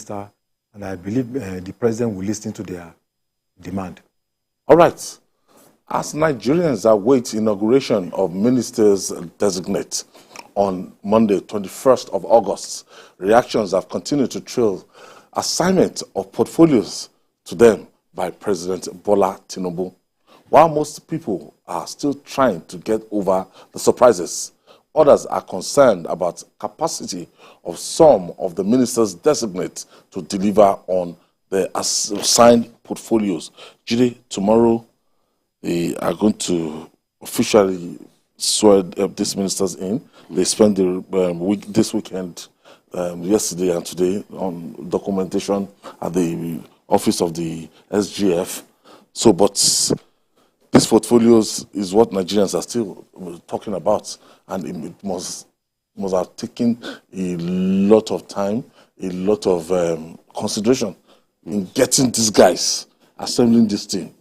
minister, and I believe the president will listen to their demand. All right. As Nigerians await inauguration of ministers-designate on Monday, 21st of August, reactions have continued to trail assignment of portfolios to them by President Bola Tinubu. While most people are still trying to get over the surprises, others are concerned about capacity of some of the ministers-designate to deliver on the assigned portfolios. Judy, tomorrow they are going to officially swear these ministers in. They spent the this weekend, yesterday and today, on documentation at the office of the SGF. So, but these portfolios is what Nigerians are still talking about, and it must have taken a lot of time, a lot of consideration in getting these guys, assembling this team.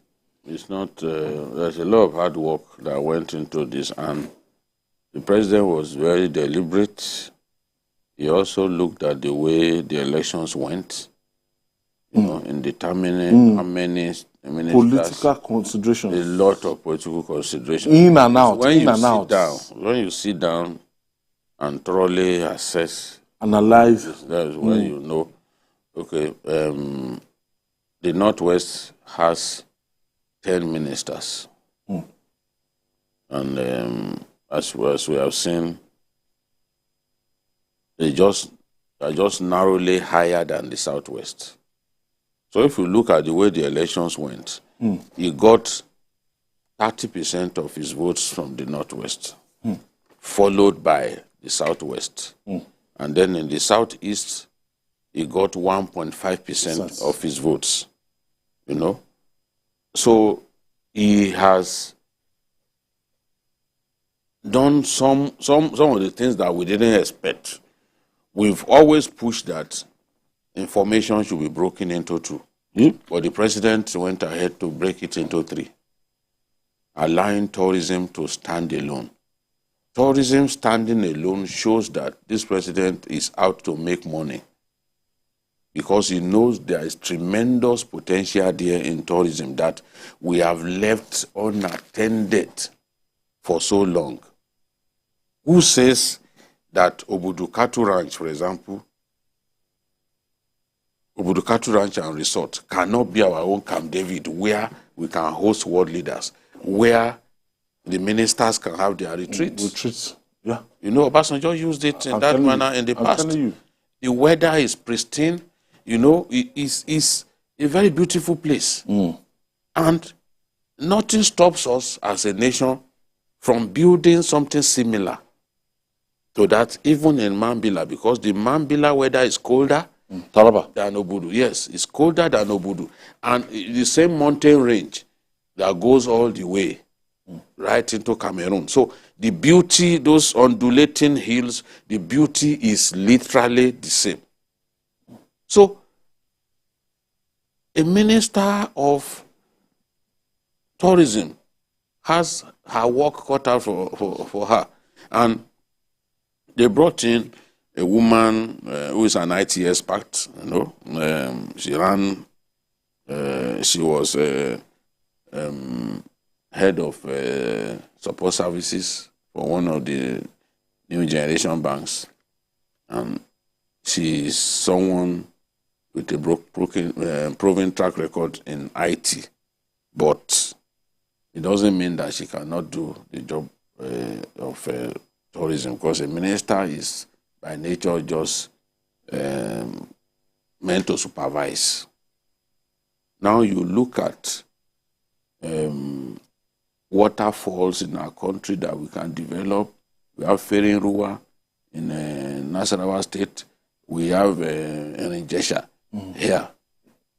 It's not, there's a lot of hard work that went into this, and the president was very deliberate. He also looked at the way the elections went, you know, in determining how many ministers. Political considerations. A lot of political considerations. In and out, When in and out. When you sit down and thoroughly assess, analyze, that's when you know, okay, the Northwest has 10 ministers. And as we have seen, they are just narrowly higher than the Southwest. So if you look at the way the elections went, he got 30% of his votes from the Northwest, followed by the Southwest. And then in the Southeast, he got 1.5% of his votes, you know. So he has done some of the things that we didn't expect. We've always pushed that information should be broken into two. But the president went ahead to break it into three, allowing tourism to stand alone. Tourism standing alone shows that this president is out to make money, because he knows there is tremendous potential there in tourism that we have left unattended for so long. Who says that Obudukatu Ranch, for example, Obudukatu Ranch and Resort cannot be our own Camp David, where we can host world leaders, where the ministers can have their retreats? Retreats, yeah. You know, Obasanjo used it in that manner in the past. The weather is pristine. You know, it's a very beautiful place. And nothing stops us as a nation from building something similar to that, even in Mambila, because the Mambila weather is colder than Obudu. Yes, it's colder than Obudu. And the same mountain range that goes all the way right into Cameroon. So the beauty, those undulating hills, the beauty is literally the same. So a minister of tourism has her work cut out for her. And they brought in a woman who is an IT expert, you know. She ran, she was head of support services for one of the new generation banks. And she is someone with a proven track record in IT. But it doesn't mean that she cannot do the job of tourism, because a minister is by nature just meant to supervise. Now you look at waterfalls in our country that we can develop. We have Ferin Ruwa in Nasarawa State. We have Ijesha here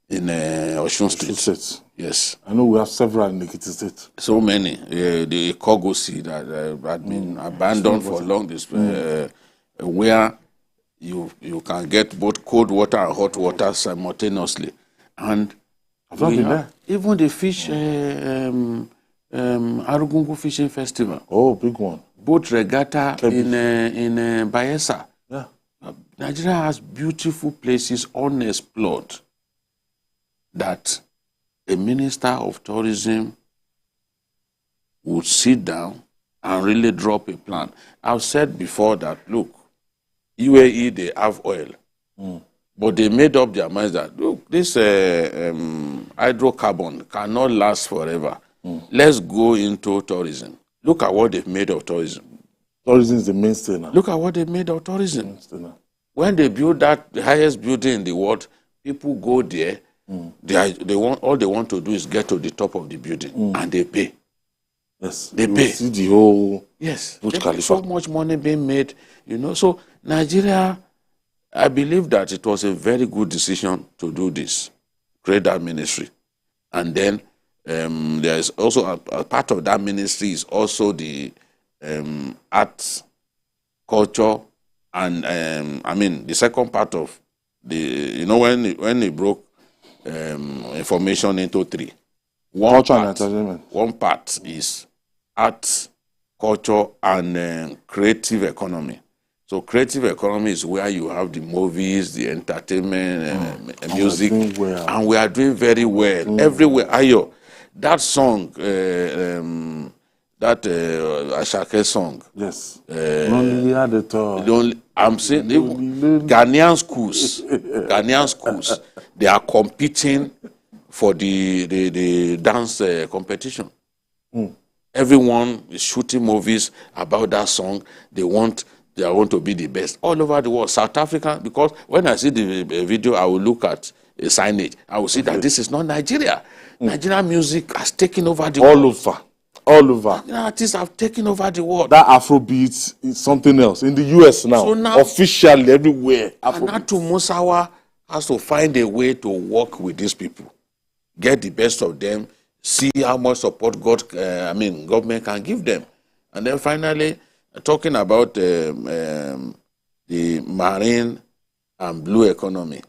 in Osun State. Yes. I know we have several in Ekiti State. So many. The Kogosi that had been abandoned for long, where you can get both cold water and hot water simultaneously. And even the fish, Arugungu Fishing Festival. Oh, big one. Boat regatta in Bayelsa. Yeah. Nigeria has beautiful places unexplored that a minister of tourism would sit down and really drop a plan. I've said before that, look, UAE, they have oil. But they made up their minds that, look, this hydrocarbon cannot last forever. Let's go into tourism. Look at what they've made of tourism. Tourism is the mainstay now. Look at what they made of tourism. When they build that, the highest building in the world, people go there. All they want to do is get to the top of the building, and they pay. Yes, they pay. See the whole. Yes, so much money being made. So Nigeria, I believe that it was a very good decision to do this, create that ministry, and then there is also a part of that ministry is also the arts, culture, and the second part of the when they broke information into three. One part is arts, culture, and creative economy. So creative economy is where you have the movies, the entertainment, music, and we are doing very well everywhere. Ayo, that song, Ashake song. Yes. Lonely at the top. I'm saying Ghanaian schools, they are competing for the dance competition. Everyone is shooting movies about that song. They want to be the best all over the world. South Africa, because when I see the video, I will look at a signage. I will see that this is not Nigeria. Nigerian music has taken over the world. All over. Artists have taken over the world. That Afrobeat is something else. In the US now, so now officially everywhere. Anatu Musawa has to find a way to work with these people. Get the best of them. See how much support government can give them. And then finally, talking about the marine and blue economy.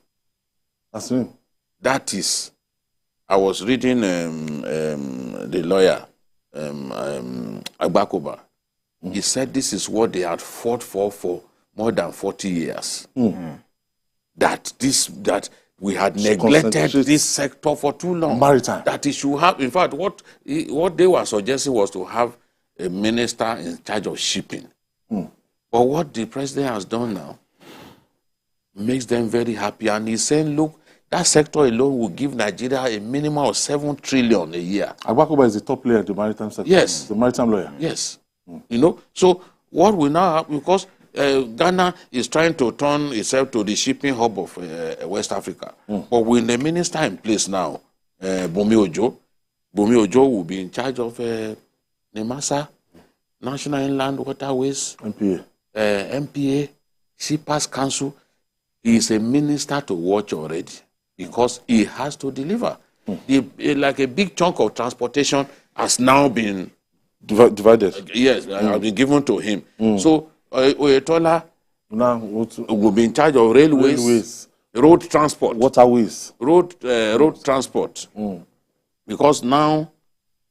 That's me. That is, I was reading the lawyer, Agbakoba. He said this is what they had fought for more than 40 years. That we had neglected this sector for too long. Maritime. That it should have, in fact, what they were suggesting was to have a minister in charge of shipping. But what the president has done now makes them very happy. And he's saying, look, that sector alone will give Nigeria a minimum of 7 trillion a year. Agbakoba is the top player in the maritime sector. Yes. The maritime lawyer. Yes. So what we now have, because Ghana is trying to turn itself to the shipping hub of West Africa. But with the minister in place now, Bumi Ojo will be in charge of NEMASA, National Inland Waterways, MPA, Shippers Council. He is a minister to watch already because he has to deliver. Like a big chunk of transportation has now been divided. Yes, has been given to him. So Oyetola will be in charge of railways, road transport, waterways, road transport. Because now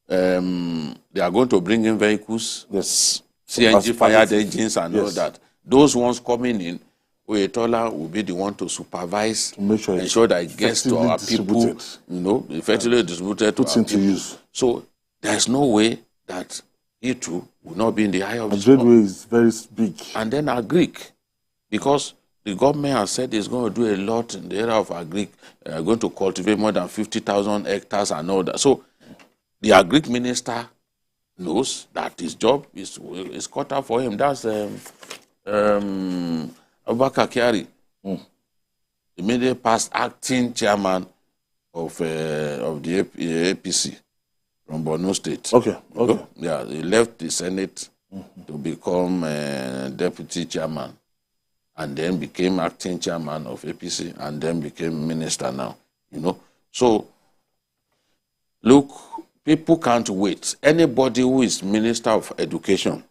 they are going to bring in vehicles, CNG fired engines and all that. Those ones coming in, Oyetola will be the one to supervise, to make sure, ensure that it gets to our people, effectively distributed to our people. Use. So there's no way that he too will not be in the eye of the storm. Railway is very big. And then agric, because the government has said it's going to do a lot in the area of agric, going to cultivate more than 50,000 hectares and all that. So the agric minister knows that his job is cut out for him. That's Abubakar Kyari, immediately past acting chairman of the APC from Borno State. Okay. Yeah, he left the Senate to become deputy chairman, and then became acting chairman of APC, and then became minister now. So look, people can't wait. Anybody who is minister of education,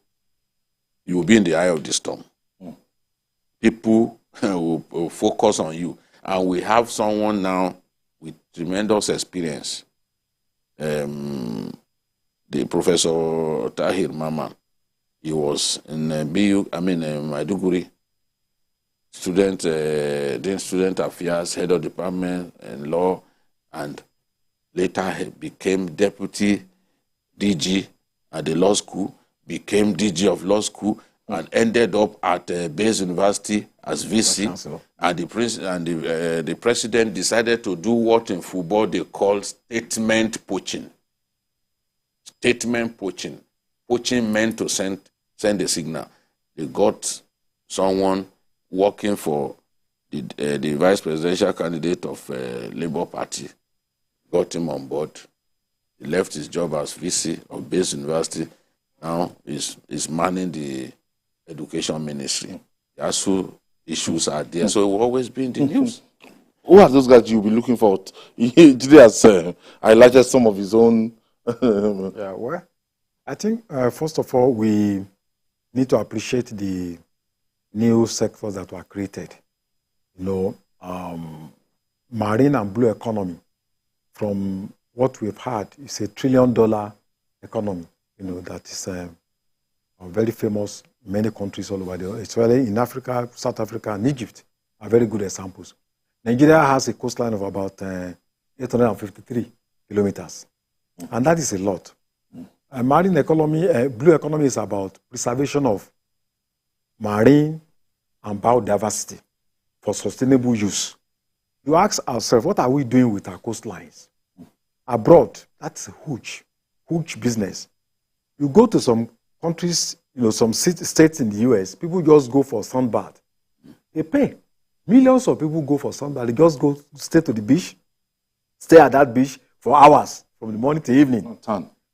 you will be in the eye of the storm. People will focus on you. And we have someone now with tremendous experience. The Professor Tahir Mama. He was in Maiduguri doing student affairs, head of department and law, and later he became deputy DG at the law school, became DG of law school, and ended up at Bayes University as VC. And the president decided to do what in football they call statement poaching. Statement poaching. Poaching meant to send a signal. They got someone working for the vice presidential candidate of Labour Party, got him on board. He left his job as VC of Bayes University. Now he's manning the education ministry. The actual issues are there, so it will always be in the news. Who are those guys you'll be looking for? Today has highlighted some of his own. Yeah, well, I think first of all we need to appreciate the new sectors that were created. Marine and blue economy, from what we've had, is $1 trillion economy. That is very famous in many countries all over the world, especially in Africa, South Africa, and Egypt are very good examples. Nigeria has a coastline of about 853 kilometers, and that is a lot. Marine economy, blue economy is about preservation of marine and biodiversity for sustainable use. You ask ourselves, what are we doing with our coastlines? Abroad, that's a huge business. You go to some countries, some states in the US, people just go for sunbath. They pay. Millions of people go for sunbath. They just go stay to the beach, stay at that beach for hours, from the morning to evening.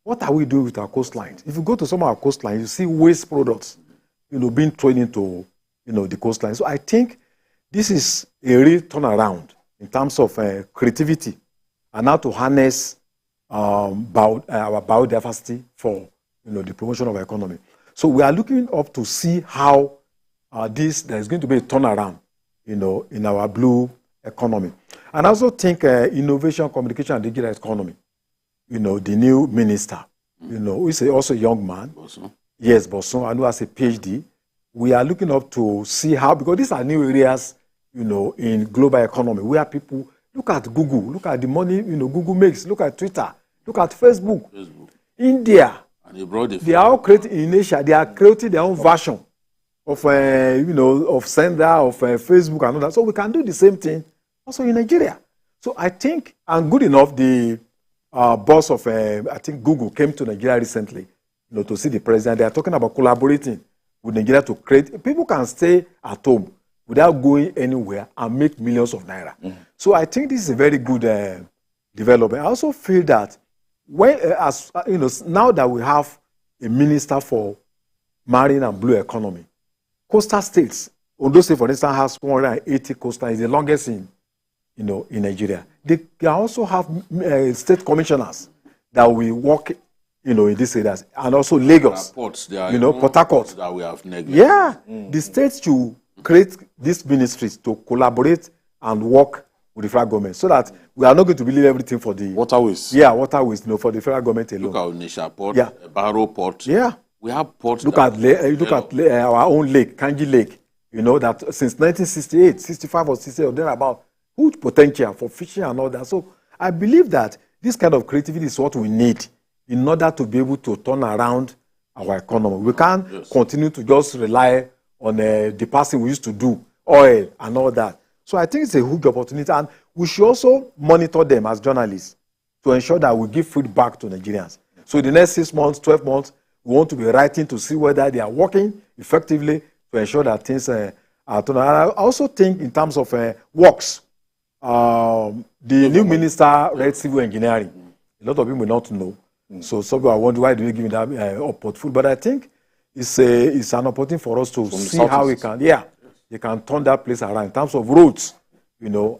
What are we doing with our coastlines? If you go to some of our coastlines, you see waste products, being thrown into, the coastline. So I think this is a real turnaround in terms of creativity and how to harness our biodiversity for, the promotion of our economy. So we are looking up to see how there's going to be a turnaround, in our blue economy. And I also think innovation, communication, and digital economy, the new minister, who is also a young man. Bosun. Yes, Bosun, and who has a PhD. We are looking up to see how, because these are new areas, in global economy, where people look at Google, look at the money, Google makes, look at Twitter, look at Facebook. India, and they are all creating in Asia, they are creating their own version of, of Sender, of Facebook and all that. So we can do the same thing also in Nigeria. So I think, and good enough, the boss of, I think Google came to Nigeria recently, to see the president. They are talking about collaborating with Nigeria to create, people can stay at home without going anywhere and make millions of naira. So I think this is a very good development. I also feel that when, now that we have a minister for marine and blue economy, coastal states, Ondo State, for instance, has 180 coastal, is the longest in Nigeria. They can also have state commissioners that will work, in these areas, and also Lagos, Port Harcourt. That we have neglected. Yeah, the states should create these ministries to collaborate and work with the federal government, so that we are not going to believe everything for the waterways. Yeah, waterways, for the federal government alone. Look at Onisha Port, Yeah. Barrow Port. Yeah. We have ports. Look at our own lake, Kanji Lake. That since 1968, 65 or 68 or thereabout, huge potential for fishing and all that. So I believe that this kind of creativity is what we need in order to be able to turn around our economy. We can't continue to just rely on the passing we used to do, oil and all that. So I think it's a huge opportunity, and we should also monitor them as journalists to ensure that we give feedback to Nigerians. So in the next 6 months, 12 months, we want to be writing to see whether they are working effectively to ensure that things are turned around. I also think in terms of works, the new minister read civil engineering. A lot of people may not know. So some people are wondering, why do we give that portfolio? But I think it's an opportunity for us to see how we can, they can turn that place around in terms of roads,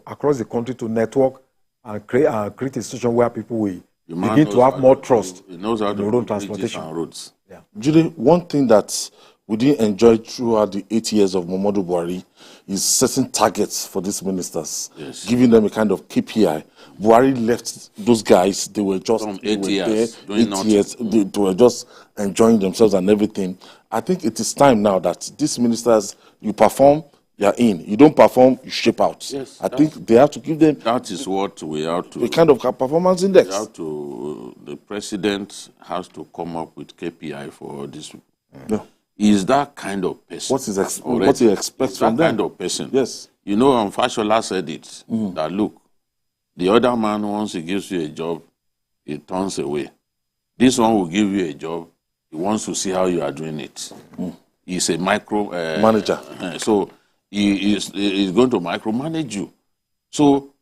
across the country, to network and create a institution where people will begin to have more trust in road transportation. Roads. Yeah. Judy, one thing that we didn't enjoy throughout the 8 years of Muhammadu Buhari is setting targets for these ministers, giving them a kind of KPI. Buhari left those guys, they were just 8 years, they were just enjoying themselves and everything. I think it is time now that these ministers, you perform, you are in. You don't perform, you ship out. Yes, I think they have to give them. That is what we have to. A kind of performance index. We have to. The president has to come up with KPI for this. Yeah. Is that kind of person? What he expects from them? That kind of person. Yes. You know, Fashola said it. That look, the other man, once he gives you a job, he turns away. This one will give you a job. He wants to see how you are doing it. He's a micro manager. So he's going to micromanage you. So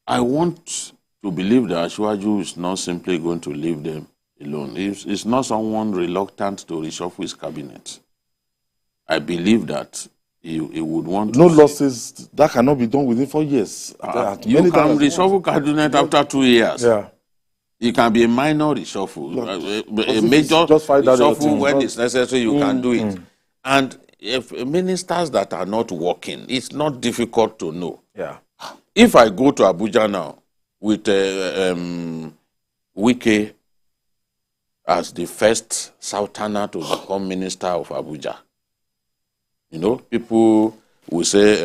I want to believe that Ashwaju is not simply going to leave them alone. It's not someone reluctant to reshuffle his cabinet. I believe that he would want no losses. That cannot be done within 4 years. You can reshuffle cabinet after 2 years. Yeah. It can be a minor reshuffle. A major reshuffle when it's necessary, you can do it. And if ministers that are not working, it's not difficult to know. Yeah. If I go to Abuja now with Wike as the first Southerner to become minister of Abuja, you know, people will say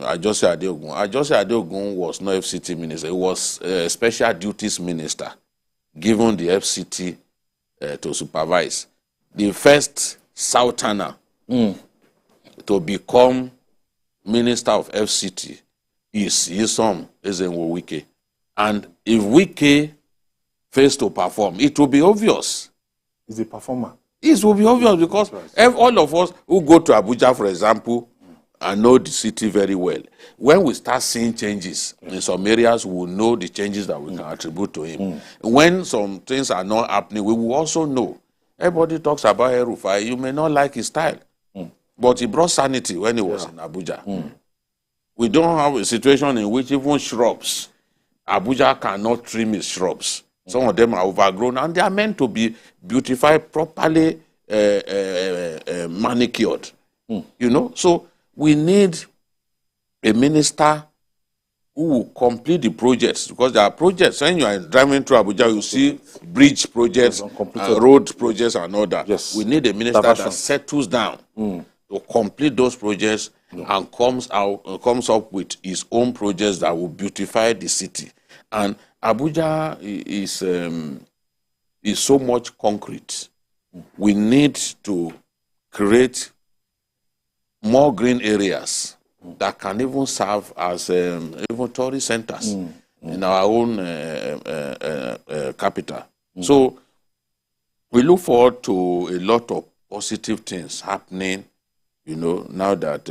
Ajose Adeogun. Ajose Adeogun was not FCT minister. He was special duties minister, given the FCT to supervise. The first Southerner to become minister of FCT is Yisom Ezenwo Wike. And if Wike fails to perform, it will be obvious. He's a performer. It will be obvious because all of us who go to Abuja, for example, and know the city very well, when we start seeing changes in some areas, we will know the changes that we can attribute to him. When some things are not happening, we will also know. Everybody talks about El-Rufai. You may not like his style, but he brought sanity when he was in Abuja. We don't have a situation in which even shrubs, Abuja cannot trim his shrubs. Some of them are overgrown, and they are meant to be beautified, properly manicured. You know, so we need a minister who will complete the projects, because there are projects. When you are driving through Abuja, you see bridge projects, road projects, and all that. Yes. We need a minister that settles down to complete those projects and comes up with his own projects that will beautify the city. And Abuja is so much concrete. We need to create more green areas that can even serve as even tourist centers in our own capital. So we look forward to a lot of positive things happening, you know, now that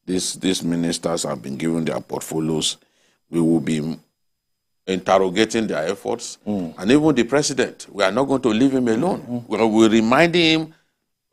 these ministers have been given their portfolios. We will be interrogating their efforts. And even the president, we are not going to leave him alone. We're reminding him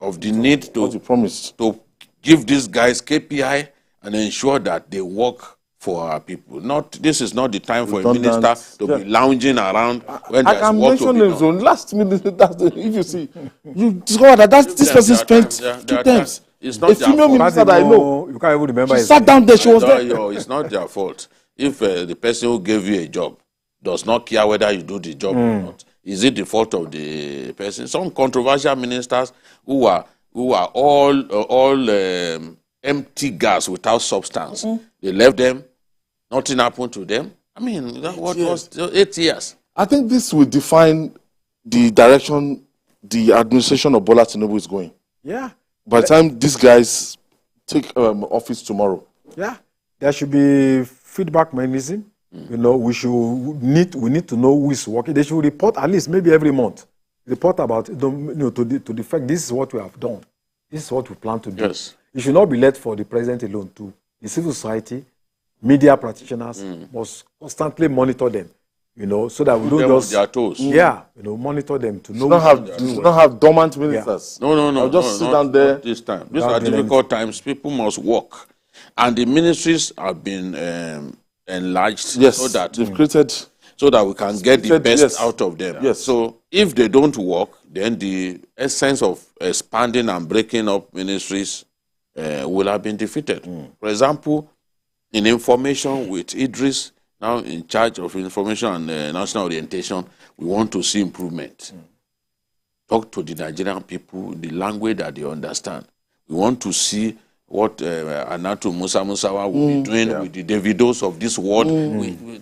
of the need to give these guys KPI and ensure that they work for our people. This is not the time for a minister to be lounging around when there's I can work to mention be names done. on last minute. If you see, you discover that this person spent 2 times. It's not a female minister that I know. You can't even remember. She sat down there. She was there. It's not their fault. If the person who gave you a job does not care whether you do the job or not, is it the fault of the person? Some controversial ministers who are all empty gas without substance. They left them. Nothing happened to them. I mean, what was 8 years? I think this will define the direction the administration of Bola Tinubu is going. Yeah. By the time these guys take office tomorrow. Yeah. There should be feedback mechanism. You know, we need to know who is working. They should report at least maybe every month. Report about to the fact this is what we have done. This is what we plan to do. Yes. It should not be left for the president alone too. The civil society, media practitioners must constantly monitor them. You know, so that we don't just their toes. Monitor them to know. Not have dormant ministers. No. I'll just sit down there. This time. These are difficult times. People must work. And the ministries have been enlarged so that they've created, so that we can get the best out of them. Yes. So if they don't work, then the essence of expanding and breaking up ministries will have been defeated. For example, in information with Idris, now in charge of information and national orientation, we want to see improvement. Talk to the Nigerian people, the language that they understand. We want to see what Anatu Musa Musawa will be doing with the Davidos of this world.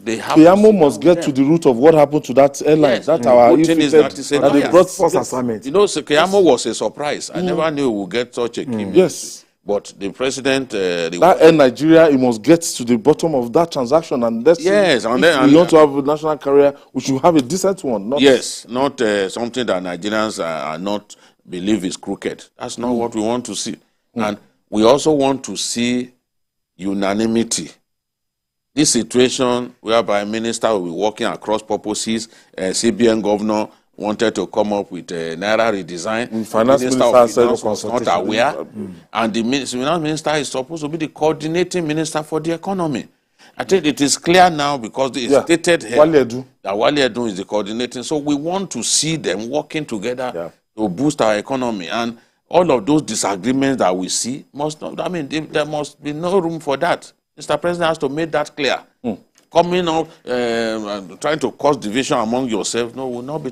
They have Keyamo must get to the root of what happened to that airline. Yes. That our good thing is that it's a bias. assignment. You know, so Keyamo was a surprise. I never knew we would get such a key ministry. Yes. But the president... that Air Nigeria, he must get to the bottom of that transaction. And that's yes, and if then... we want to have a national career, we should have a decent one. Not yes, not something that Nigerians are not believe is crooked. That's not what we want to see. And we also want to see unanimity. This situation whereby minister will be working across purposes, CBN governor wanted to come up with a Naira redesign. Finance minister was not aware. And the finance minister is supposed to be the coordinating minister for the economy. I think it is clear now because it's stated here that Wale Edun is the coordinating. So we want to see them working together to boost our economy. And all of those disagreements that we see must not, I mean, there must be no room for that. Mr. President has to make that clear. Coming up, trying to cause division among yourselves, no, will not be